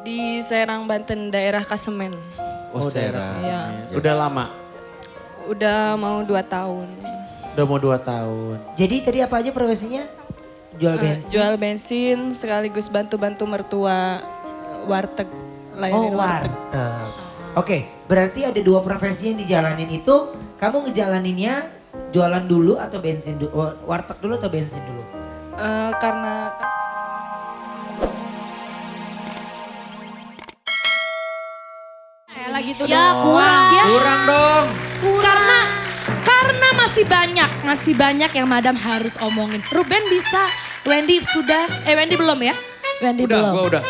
Di Serang, Banten, daerah Kasemen. Oh, daerah. Iya. Udah lama? Udah mau 2 tahun. Udah mau 2 tahun. Jadi tadi apa aja profesinya? Jual bensin? Jual bensin sekaligus bantu-bantu mertua warteg. Layanin Oh, warteg. Oke, berarti ada 2 profesi yang dijalanin itu. Kamu ngejalaninnya jualan dulu atau bensin dulu? Warteg dulu atau bensin dulu? Karena Lagi tuh ya kurang ya. Kurang dong. Karena masih banyak yang Madam harus omongin. Ruben bisa, Wendy sudah, Wendy belum ya? Wendy Udah, belum. gua udah.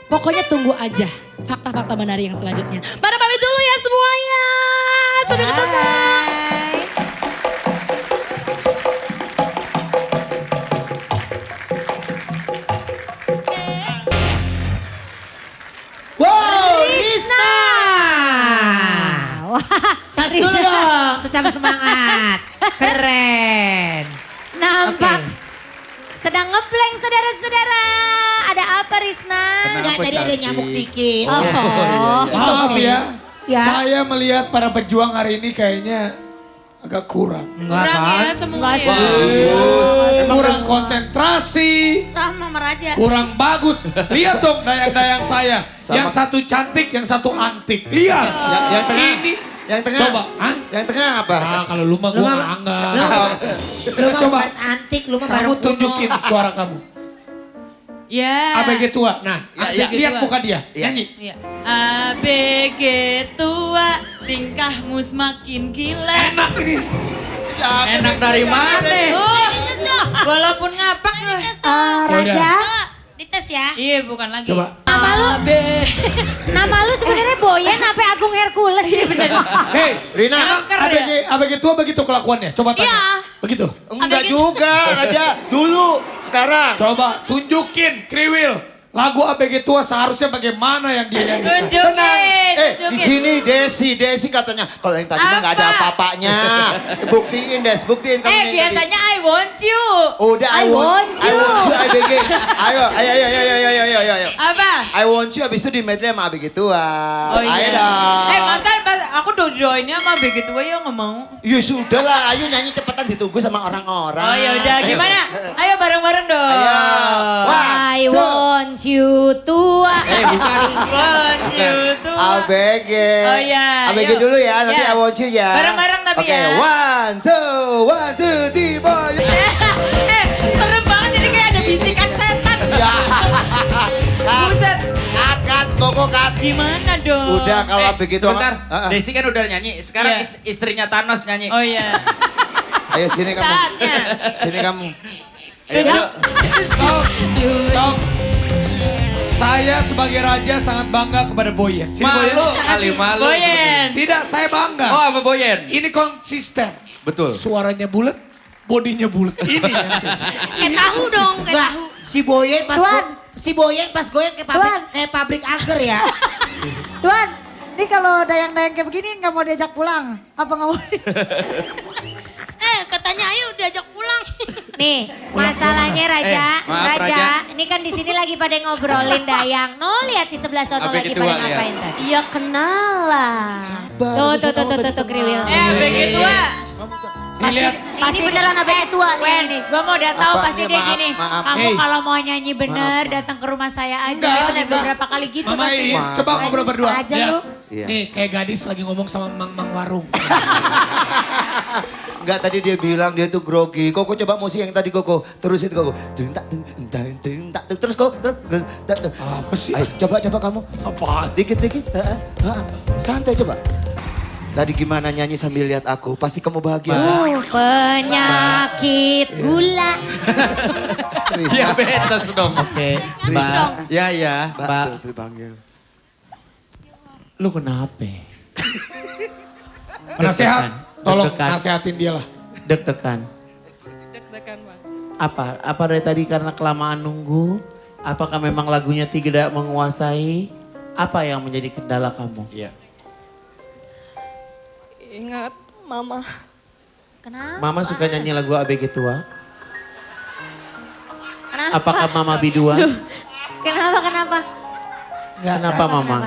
Pokoknya tunggu aja fakta-fakta menarik yang selanjutnya. Madam pamit dulu ya semuanya. Sampai ketemu. Wow, Risna! Tas dulu dong, tetap semangat. Keren. Nampak Oke. sedang ngeblank saudara-saudara. Ada apa Risna? Enggak, tadi ada nyamuk dikit. Oh. It's Maaf okay. ya, Ya. saya melihat para pejuang hari ini kayaknya agak kurang. Enggak kan? Enggak Kurang konsentrasi, sama meraja. kurang bagus. Lihat dong dayang-dayang saya. Yang satu cantik, yang satu antik. Lihat. Yang tengah. Ini. Yang tengah. Coba. Hah? Yang tengah apa? Ah, kalau lu mah Lu gua mah- anggap. Lu mah Coba. bukan antik, lu mah Kamu bareng tunjukin kuno. suara kamu. Ya. ABG tua. Nah, Ya, ya. lihat muka dia. Ya. Nyanyi. Ya. ABG tua, tingkahmu semakin gila. Enak ini. Enak dari mana? Walaupun ngapak. Raja. Dites ya. Iya bukan lagi. Coba. Nama lu, nama lu sebenarnya Boyen apa Agung Hercules sih bener. Hei, Rina. Emang keren ya? ABG tua begitu kelakuannya. Coba tanya. Iya. Begitu. Enggak juga, Raja. Dulu, sekarang. Coba tunjukin Kriwil. Lagu ABG tua seharusnya bagaimana yang dia nyanyikan. Tunjukin. Di sini Desi katanya. Kalau yang tadi mah nggak ada Apa? apa-apanya. Buktiin buktiin kamu yang tadi. Biasanya I want you. Udah, I want you. ABG. Ayo. Apa? I want you abis itu di medley sama ABG tua. Oh iya. Ayo dong. Masa aku doainnya sama begitu aja nggak mau. Ya sudah lah, ayo nyanyi cepetan ditunggu sama orang-orang. Oh ya udah, Ayo. gimana? Ayo bareng-bareng dong. Ayo. Wah. I want you tua. Bukan. Want you tuh. ABG. Oh iya, ABG yuk. dulu ya, nanti Ya. I want you ya. Bareng-bareng tapi Oke, ya. one, two, three, four. Serem banget jadi kayak ada bisikan setan. Ya. Buset. Kat, koko kat. Gimana dong? Udah kalau ABG itu. Sebentar, Ah, ah. Desi kan udah nyanyi. Sekarang Iya. istrinya Thanos nyanyi. Oh iya. Ayo sini kamu. Saatnya. Sini kamu. Ayo, Ya. ayo. Stop. Saya sebagai raja sangat bangga kepada Boyen. Sini Boyen. Malu kali malu. Boyen. Tidak, saya bangga. Oh sama Boyen. Ini konsisten. Betul. Suaranya bulat, bodinya bulat. Ini yang saya suka. Kayak tahu dong, kayak Enggak, tahu. si Boyen pas goyang ke pabrik agar ya. Tuan, ini kalau dayang-dayang kayak begini nggak mau diajak pulang. Apa nggak mau? Katanya ayo diajak pulang. Nih, masalahnya Raja, maaf, Raja, Raja. ini kan di sini lagi pada ngobrolin dayang. No, lihat di sebelah sono Apa lagi gitu, pada Wak, lihat? ngapain tadi. Iya kenal lah. Tuh, Kriwil. Begitu ah. Dilihat. Ini beneran abg tua nih ini. Gue mau udah tahu Apa? pasti Ini dia maaf, gini. maaf. Kamu Hey. kalau mau nyanyi bener datang ke rumah saya aja. Enggak, Itu udah enggak. beberapa kali gitu Mama pasti. Iis, coba ngobrol berdua. aja Lihat. lu. Iya. Nih, kayak gadis lagi ngomong sama Mang Warung. Enggak, tadi dia bilang dia tuh grogi. Koko coba musik yang tadi Koko. Terusin Koko. Terus Koko. Apa sih? Ayo, coba kamu. Apa? Dikit. Santai coba. Tadi gimana nyanyi sambil lihat aku? Pasti kamu bahagia. Penyakit gula. Diabetes dong. Oke. Mbak. Ya. Mbak. Tuh, dipanggil. Lu kenapa? Penasehat, tolong Deg-degan. nasehatin dia lah. Deg-degan. deg-degan Bang. Apa dari tadi karena kelamaan nunggu? Apakah memang lagunya tidak menguasai? Apa yang menjadi kendala kamu? Iya. Ingat Mama. Kenapa? Mama suka nyanyi lagu ABG tua? Kenapa? Apakah Mama biduan? Kenapa? Kenapa Mama?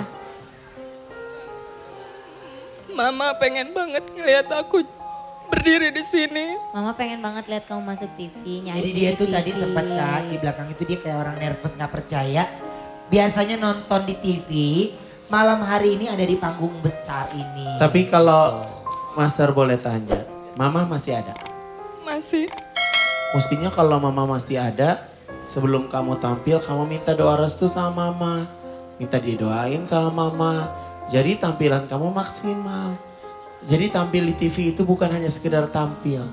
Mama pengen banget ngeliat aku berdiri di sini. Mama pengen banget lihat kamu masuk TV, nyanyi Jadi dia di tuh TV. tadi sempat kan di belakang itu dia kayak orang nervous nggak percaya. Biasanya nonton di TV, malam hari ini ada di panggung besar ini. Tapi kalau Master boleh tanya, Mama masih ada? Masih. Mestinya kalau Mama masih ada, sebelum kamu tampil kamu minta doa restu sama Mama. Minta didoain sama Mama. Jadi tampilan kamu maksimal. Jadi tampil di TV itu bukan hanya sekedar tampil.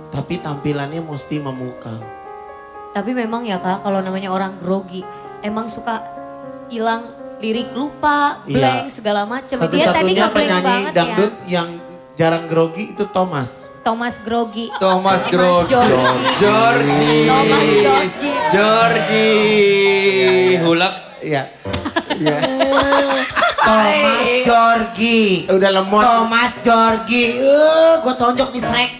Tapi tampilannya mesti memukau. Tapi memang ya Kak, kalau namanya orang grogi, emang suka hilang lirik, lupa, blank, segala macam. Dia tadi Satu-satunya ngeblank penyanyi banget ya. dangdut yang jarang grogi itu Thomas. Thomas Grogi. Thomas Grogi. Georgie. Thomas Grogi. Georgie. Hulak. Iya. Iya. Thomas Georgie. Udah lemot. Thomas Georgie. Gue tonjok nih Shrek.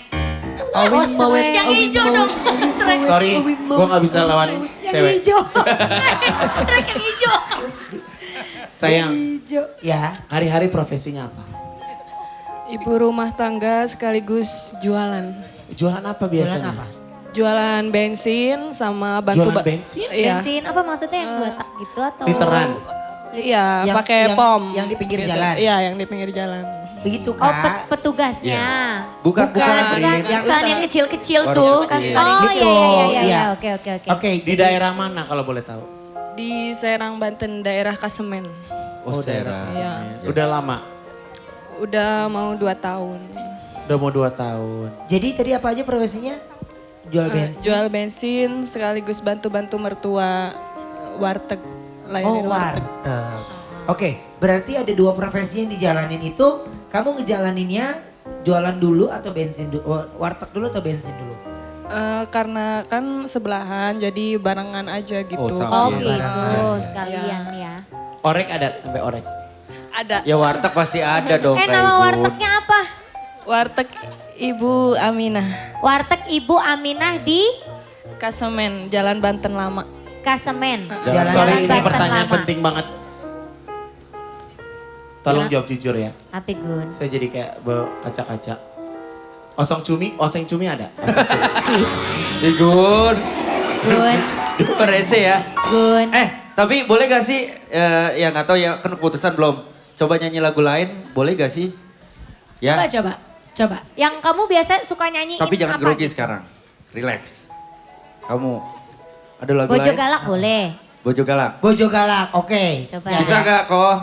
Oh, Shrek. Yang hijau dong. Shrek. Sorry, gue gak bisa lawan cewek. Shrek yang hijau. Sayang, Ya. hari-hari profesinya apa? Ibu rumah tangga sekaligus jualan. Jualan apa Jualan biasanya? apa? Jualan bensin sama bantu. Jualan bensin? Iya. Bensin apa maksudnya yang 2 tak gitu atau? Literan. Iya, Yang- pakai yang- pom. yang di pinggir Gitu. jalan? Iya, yang di pinggir jalan. Begitu Oh Kak. petugasnya. Bukan, Bukan. Prim. Yang Kan yang kecil-kecil Warung tuh kecil. kan Oh sekaligus. iya iya iya Iya. oke oke oke. Oke, Di daerah mana kalau boleh tahu? Di Serang, Banten, daerah Kasemen. Oh, daerah. Iya. Udah lama? Udah mau 2 tahun. Udah mau 2 tahun. Jadi tadi apa aja profesinya? Jual bensin. Jual bensin sekaligus bantu-bantu mertua warteg. Oh Layanin warteg. warteg. Oke, berarti ada 2 profesi yang dijalanin itu. Kamu ngejalaninnya jualan dulu atau bensin dulu? Warteg dulu atau bensin dulu? Karena kan sebelahan jadi barengan aja gitu. Oh, sama. Oh Iya. gitu sekalian ya. Orek ada sampai orek. Ada Ya warteg pasti ada dong. Kak Nama Igun. wartegnya apa? warteg Ibu Aminah. Warteg Ibu Aminah di Kasemen, Jalan Banten Lama. Kasemen. Jalan- Sorry ini Banten pertanyaan Lama. penting banget. Tolong jawab jujur ya. Apa Gun? Saya jadi kayak kaca-kaca. Oseng cumi ada? Oseng cumi. Igun. Gun. Itu rese ya. Gun. Tapi boleh gak sih, ya nggak tahu ya, kan keputusan belum. Coba nyanyi lagu lain, boleh gak sih? Ya. Coba. Yang kamu biasa suka nyanyi Tapi jangan apa? grogi sekarang. Relax. Kamu ada lagu Bojo lain? galak boleh. Bojo galak. Bojo galak, oke. Coba. Siap. Bisa gak kok?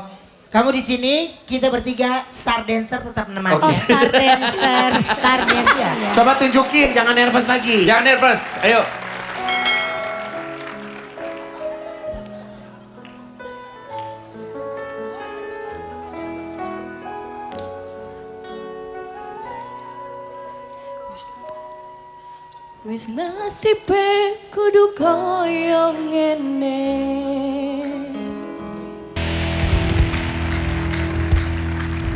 Kamu di sini, kita bertiga star dancer tetap menemani. Oh star dancer, star dancer. ya. Coba tunjukin, jangan nervous lagi. Jangan nervous, ayo. Wis nasibe kudu koyo ngene.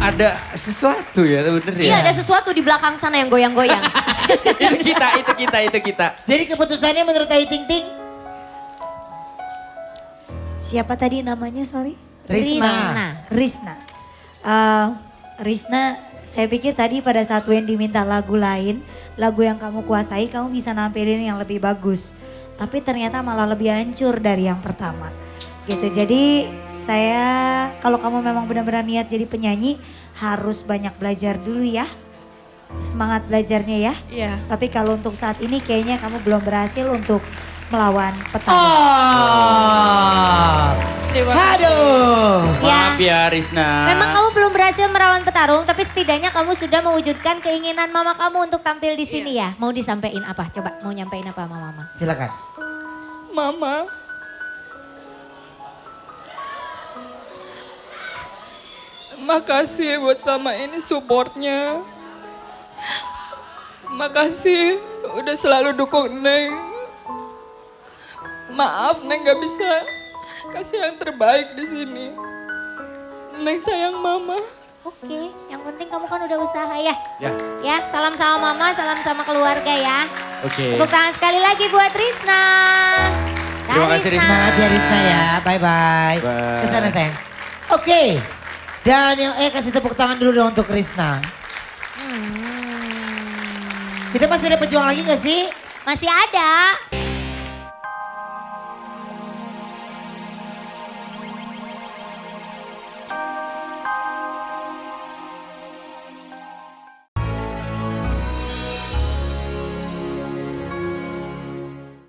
Ada sesuatu ya, bener ya? Iya ada sesuatu di belakang sana yang goyang-goyang. itu kita. Jadi keputusannya menurut Ayu Ting Ting? Siapa tadi namanya, sorry? Risna. Risna. Risna, saya pikir tadi pada saat Wendy minta lagu lain, lagu yang kamu kuasai, kamu bisa nampilin yang lebih bagus. Tapi ternyata malah lebih hancur dari yang pertama. Gitu. Jadi saya, kalau kamu memang benar-benar niat jadi penyanyi, harus banyak belajar dulu ya. Semangat belajarnya ya. Iya. Tapi kalau untuk saat ini kayaknya kamu belum berhasil untuk melawan petarung. Oh. Terima kasih. Aduh. Maaf ya Risna. Memang kamu belum berhasil merawan petarung, tapi setidaknya kamu sudah mewujudkan keinginan mama kamu untuk tampil di sini ya. Mau disampaikan apa? Coba mau nyampein apa sama mama? Silakan. Mama. Makasih buat selama ini supportnya. Makasih udah selalu dukung Neng. Maaf Neng gak bisa kasih yang terbaik di sini. Neng sayang Mama. Oke, yang penting kamu kan udah usaha ya. Ya. Ya, salam sama mama, salam sama keluarga ya. Oke. Tepuk tangan sekali lagi buat Risna. Terima kasih Risna. Semangat ya Risna ya. Bye-bye. Bye. Kesana sayang. Oke. Dan yang kasih tepuk tangan dulu dong untuk Risna. Kita masih ada pejuang lagi gak sih? Masih ada.